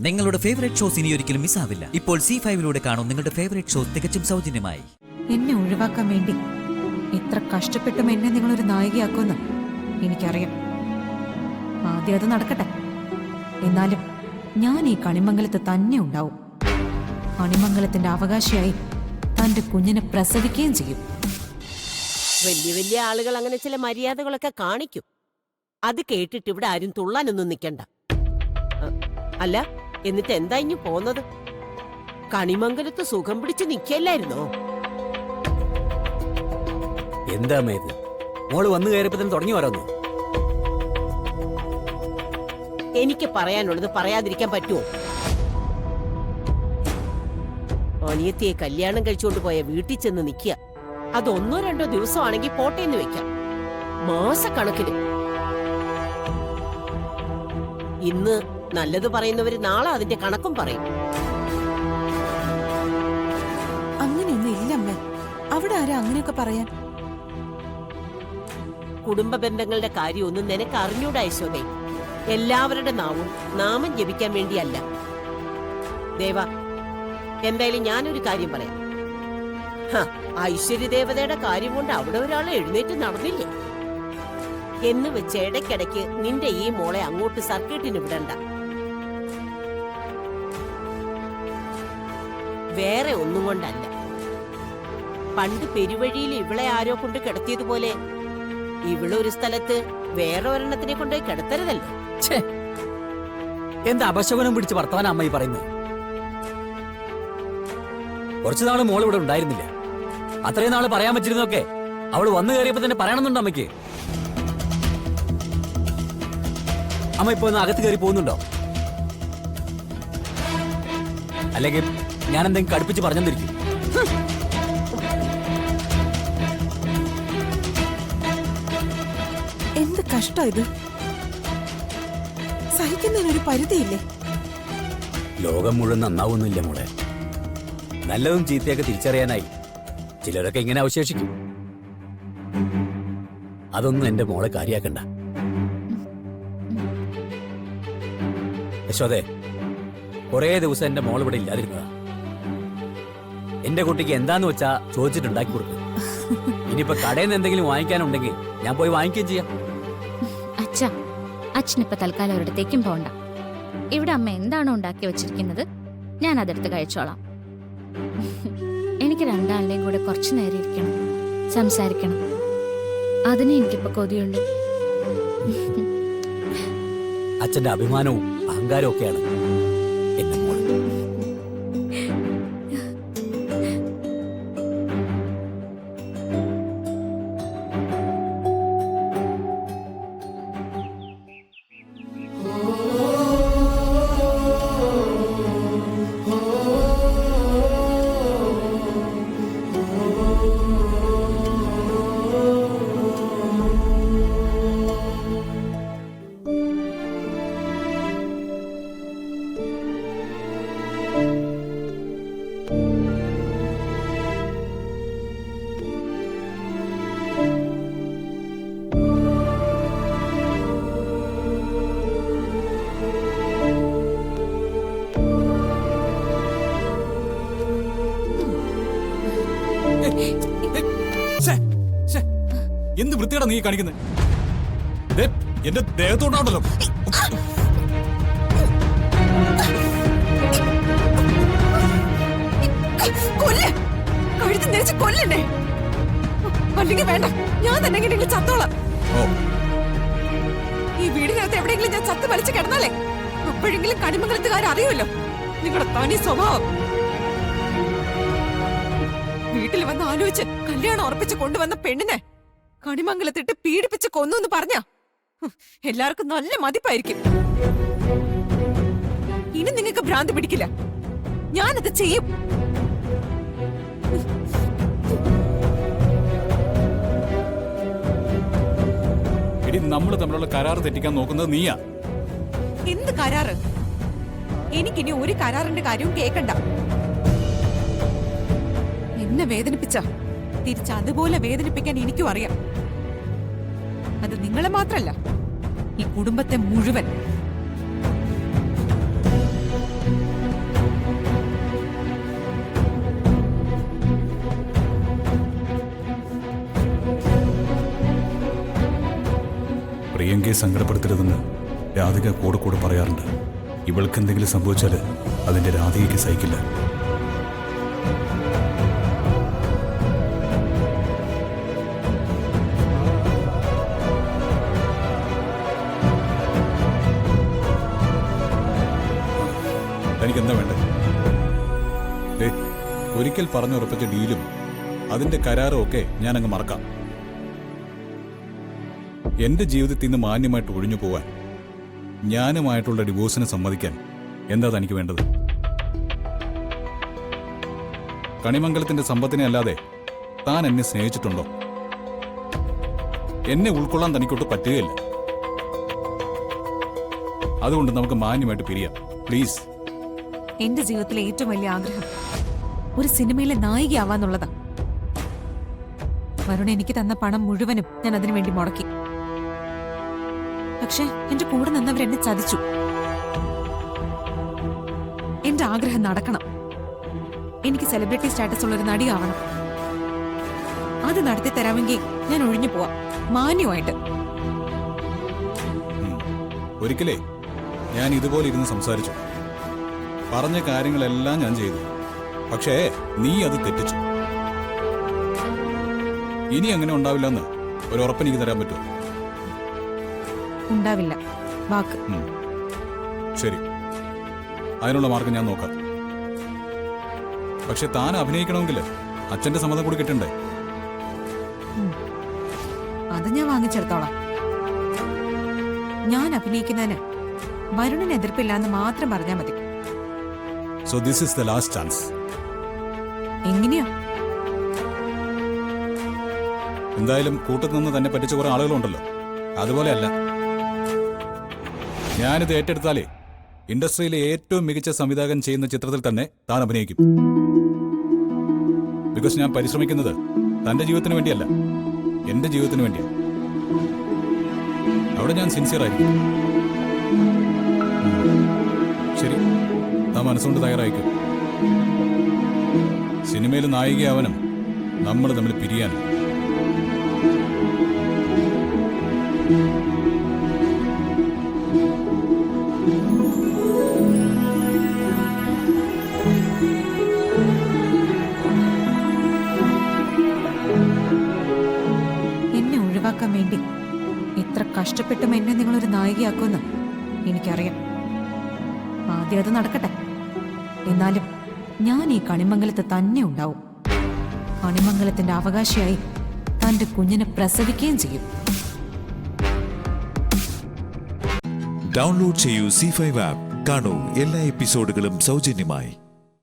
നിങ്ങളുടെ favourite shows ഇനി ഒരിക്കലും മിസ്സാവില്ല. ഇപ്പോൾ C5 കാണും നിങ്ങളുടെ ഫേവറേറ്റ് ഷോസ് തികച്ചും സൗജന്യമായി. എന്നെ ഒഴിവാക്കാൻ വേണ്ടി എത്ര കഷ്ടപ്പെട്ടും എന്നെ നിങ്ങളൊരു നായികയാക്കുമെന്ന് എനിക്കറിയാം. ആദ്യം അത് നടക്കട്ടെ. എന്നാലും ഞാൻ ഈ കണിമംഗലത്ത് തന്നെ ഉണ്ടാവും. കണിമംഗലത്തിന്റെ അവകാശിയായി തന്റെ കുഞ്ഞിനെ പ്രസവിക്കുകയും ചെയ്യും. വലിയ വലിയ ആളുകൾ അങ്ങനെ ചില മര്യാദകളൊക്കെ കാണിക്കും. അത് കേട്ടിട്ട് ഇവിടെ ആരും തുള്ളാനൊന്നും നിൽക്കണ്ട. അല്ല, എന്നിട്ട് എന്താ ഇനി പോന്നത്? കണിമംഗലത്ത് സുഖം പിടിച്ച് നിൽക്കല്ലായിരുന്നോ? എന്താ ഇത്? മോള് വന്നു കയറിയപ്പോ തന്നെ തുടങ്ങി വരാന്നു. എനിക്ക് പറയാനുള്ളത് പറയാതിരിക്കാൻ പറ്റുമോ? അനിയത്തിയെ കല്യാണം കഴിച്ചുകൊണ്ട് പോയ വീട്ടിൽ ചെന്ന് നിൽക്കുക. അത് 1-2 ദിവസമാണെങ്കിൽ പോട്ടേന്ന് വെക്കാം. മാസക്കണക്കിന്. ഇന്ന് നല്ലത് പറയുന്നവര് നാളെ അതിന്റെ കണക്കും പറയും. അങ്ങനെയൊന്നും ഇല്ലമ്മേ. അവിടെ ആരാ അങ്ങനെയൊക്കെ പറയാൻ? കുടുംബ ബന്ധങ്ങളുടെ കാര്യമൊന്നും നിനക്ക് അറിഞ്ഞൂടാ യശോദേ. എല്ലാവരുടെ നാവും നാമം ജപിക്കാൻ വേണ്ടിയല്ല. ദേവ, എന്തായാലും ഞാനൊരു കാര്യം പറയാം. ഐശ്വര്യദേവതയുടെ കാര്യം കൊണ്ട് അവിടെ ഒരാൾ എഴുന്നേറ്റ് നടന്നില്ലേ എന്ന് വെച്ച് ഇടയ്ക്കിടയ്ക്ക് നിന്റെ ഈ മോളെ അങ്ങോട്ട് സർക്കിട്ടിന് വിടണ്ട. വേറെ ഒന്നും കൊണ്ടല്ല. പണ്ട് പെരുവഴിയിൽ ഇവളെ ആരോ കൊണ്ട് കിടത്തിയതുപോലെ ഇവളൊരു സ്ഥലത്ത് വേറെ ഒരെണ്ണത്തിനെ കൊണ്ടുപോയി കിടത്തരുതല്ലോ. എന്താ അപശകുനം പിടിച്ച് വർത്തമാനം അമ്മ ഈ പറയുന്നത്? കുറച്ചുനാള് മോൾ ഇവിടെ ഉണ്ടായിരുന്നില്ല. അത്രയും നാള് പറയാൻ പറ്റിരുന്നൊക്കെ അവള് വന്നു കയറിയപ്പോ തന്നെ പറയണമെന്നുണ്ടോ അമ്മയ്ക്ക്? അമ്മ ഇപ്പൊ ഒന്ന് അകത്ത് കയറി പോകുന്നുണ്ടോ? അല്ലെങ്കിൽ ഞാൻ എന്തെങ്കിലും കടുപ്പിച്ച് പറഞ്ഞെന്നിരിക്കും. എന്ത് കഷ്ട ഇത്! സഹിക്കുന്നതിനൊരു പരിധിയില്ലേ? ലോകം മുഴുവൻ നന്നാവുന്നില്ല മോളെ. നല്ലതും ചീത്തയൊക്കെ തിരിച്ചറിയാനായി ചിലരൊക്കെ ഇങ്ങനെ അവശേഷിക്കും. അതൊന്നും എന്റെ മോളെ കാര്യാക്കണ്ട. യശോദേ, കുറേ ദിവസം എന്റെ മോൾ ഇവിടെ ഇല്ലാതിരുന്നതാ. എന്റെ കുട്ടിക്ക് എന്താന്ന് വെച്ചാ ചോദിച്ചിട്ടുണ്ടാക്കി കൊടുക്കും. ഇനിയിപ്പോ കടയിൽ നിന്ന് എന്തെങ്കിലും വാങ്ങിക്കാനുണ്ടെങ്കിൽ ഞാൻ പോയി വാങ്ങിക്കുകയും ചെയ്യാം. അച്ഛാ, അച്ഛനിപ്പോ തൽക്കാലം ഒരിടത്തേക്കും പോണ്ട. ഇവിടെ അമ്മ എന്താണോ ഉണ്ടാക്കി വെച്ചിരിക്കുന്നത് ഞാൻ അതെടുത്ത് കഴിച്ചോളാം. എനിക്ക് രണ്ടാളുടെയും കൂടെ കുറച്ചു നേരം ഇരിക്കണം, സംസാരിക്കണം. അതിന് എനിക്കിപ്പോ കൊതിയുണ്ട്. അച്ഛന്റെ അഭിമാനവും അഹങ്കാരവും ഒക്കെയാണ് എന്റെ മോൾ. എന്ത് വൃത്തിയാടാ നീ കാണിക്കുന്നത്? എന്റെ ദേഹത്തോട്ടാണല്ലോ. കൊല്ലണ്ടേ? അല്ലെങ്കിൽ വേണ്ട, ഞാൻ തന്നെ എങ്ങനെയെങ്കിലും ചത്തോളാം. ഈ വീടിനകത്ത് എവിടെയെങ്കിലും ഞാൻ ചത്ത് വലിച്ചു കിടന്നാലേ അപ്പോഴെങ്കിലും കണിമംഗലത്തുകാർ അറിയുമല്ലോ നിങ്ങളുടെ തനി സ്വഭാവം. വീട്ടിൽ വന്ന് ആലോചിച്ച് കല്യാണം ഉറപ്പിച്ച് കൊണ്ടുവന്ന പെണ്ണിനെ കണിമംഗലത്തിട്ട് പീഡിപ്പിച്ച് കൊന്നു എന്ന് പറഞ്ഞ എല്ലാവർക്കും നല്ല മതിപ്പായിരിക്കും. ഇനി നിങ്ങൾക്ക് ഭ്രാന്ത് പിടിക്കില്ല. ഞാനത് ചെയ്യും. എടി, നമ്മൾ തമ്മിലുള്ള കരാർ തെറ്റിക്കാൻ നോക്കുന്നത് നീയാ. എന്ത് കരാറ്? എനിക്കിനി ഒരു കരാറിന്റെ കാര്യവും കേൾക്കണ്ട. എന്നെ വേദനിപ്പിച്ച തിരിച്ച് അതുപോലെ വേദനിപ്പിക്കാൻ എനിക്കും അറിയാം. അത് നിങ്ങളെ മാത്രല്ല, ഈ കുടുംബത്തെ മുഴുവൻ. സങ്കടപ്പെടുത്തരുതെന്ന് രാധിക കൂടെ കൂടെ പറയാറുണ്ട്. ഇവൾക്ക് എന്തെങ്കിലും സംഭവിച്ചാൽ അതിന്റെ രാധികയ്ക്ക് സഹിക്കില്ല. തനിക്ക് എന്താ വേണ്ടത്? ഒരിക്കൽ പറഞ്ഞുറപ്പിച്ച ഡീലും അതിന്റെ കരാറും ഒക്കെ ഞാനങ്ങ് മറക്കാം. എന്റെ ജീവിതത്തിൽ നിന്ന് മാന്യമായിട്ട് ഒഴിഞ്ഞു പോവാൻ, ഞാനുമായിട്ടുള്ള ഡിവോഴ്സിനെ സമ്മതിക്കാൻ എന്താ തനിക്ക് വേണ്ടത്? കണിമംഗലത്തിന്റെ സമ്പത്തിനെ അല്ലാതെ താൻ എന്നെ സ്നേഹിച്ചിട്ടുണ്ടോ? എന്നെ ഉൾക്കൊള്ളാൻ തനിക്കൊട്ട് പറ്റുകയില്ല. അതുകൊണ്ട് നമുക്ക് മാന്യമായിട്ട് പിരിയാം, പ്ലീസ്. എന്റെ ജീവിതത്തിലെ ഏറ്റവും വലിയ ആഗ്രഹം ഒരു സിനിമയിലെ നായികയാവാന്നുള്ളതാ. വരുൺ എനിക്ക് തന്ന പണം മുഴുവനും ഞാൻ അതിനു വേണ്ടി മുടക്കി. പക്ഷെ എന്റെ കൂടെ നിന്നവരെന്നെ ചതിച്ചു. എന്റെ ആഗ്രഹം നടക്കണം. എനിക്ക് സെലിബ്രിറ്റി സ്റ്റാറ്റസ് ഉള്ള ഒരു നടിയാവണം. അത് നടത്തി തരാമെങ്കിൽ ഞാൻ ഒഴിഞ്ഞു പോവാം, മാന്യമായിട്ട്. ഒരിക്കലേ ഞാൻ ഇതുപോലെ ഇരുന്ന് സംസാരിച്ചു. പറഞ്ഞ കാര്യങ്ങളെല്ലാം ഞാൻ ചെയ്തു. പക്ഷേ നീ അത് തെറ്റിച്ചു. ഇനി അങ്ങനെ ഉണ്ടാവില്ലെന്ന് ഒരു ഉറപ്പെനിക്ക് തരാൻ പറ്റുമോ? ഉണ്ടാവില്ല, വാക്ക്. ശരി, അതിനുള്ള മാർഗം ഞാൻ നോക്കാം. പക്ഷെ താൻ അഭിനയിക്കണമെങ്കിൽ അച്ഛന്റെ സമ്മതം കൂടി കിട്ടണ്ടേ? അത് ഞാൻ വാങ്ങിച്ചെടുത്തോളാം. ഞാൻ അഭിനയിക്കുന്നതിന് വരുണിന് എതിർപ്പില്ല എന്ന് മാത്രം പറഞ്ഞാൽ മതി. So this is the last chance. എങ്ങനെയാ? എന്തായാലും കൂട്ടത്തിൽ നിന്ന് തന്നെ പറ്റിച്ച കുറെ ആളുകളുണ്ടല്ലോ, അതുപോലെയല്ല. ഞാനിത് ഏറ്റെടുത്താലേ ഇൻഡസ്ട്രിയിലെ ഏറ്റവും മികച്ച സംവിധായകൻ ചെയ്യുന്ന ചിത്രത്തിൽ തന്നെ താൻ അഭിനയിക്കും. ബിക്കോസ് ഞാൻ പരിശ്രമിക്കുന്നത് തന്റെ ജീവിതത്തിന് വേണ്ടിയല്ല, എന്റെ ജീവിതത്തിന് വേണ്ടിയാണ്. അവിടെ ഞാൻ സിൻസിയർ ആയിരിക്കും. ശരി, താൻ മനസ്സുകൊണ്ട് തയ്യാറായിക്കും. സിനിമയിൽ നായികയാവനും നമ്മൾ തമ്മിൽ പിരിയാനും. എന്നെ ഒഴിവാക്കാൻ വേണ്ടി എത്ര കഷ്ടപ്പെട്ടും എന്നെ നിങ്ങളൊരു നായികയാക്കുമെന്ന് എനിക്കറിയാം. ആദ്യം അത് നടക്കട്ടെ. എന്നാലും ഞാൻ ഈ കണിമംഗലത്ത് തന്നെ ഉണ്ടാവും. കണിമംഗലത്തിന്റെ അവകാശിയായി തന്റെ കുഞ്ഞിനെ പ്രസവിക്കുകയും ചെയ്യും. ഡൗൺലോഡ് ചെയ്യൂ C5 ആപ്പ്. കാണൂ എല്ലാ എപ്പിസോഡുകളും സൗജന്യമായി.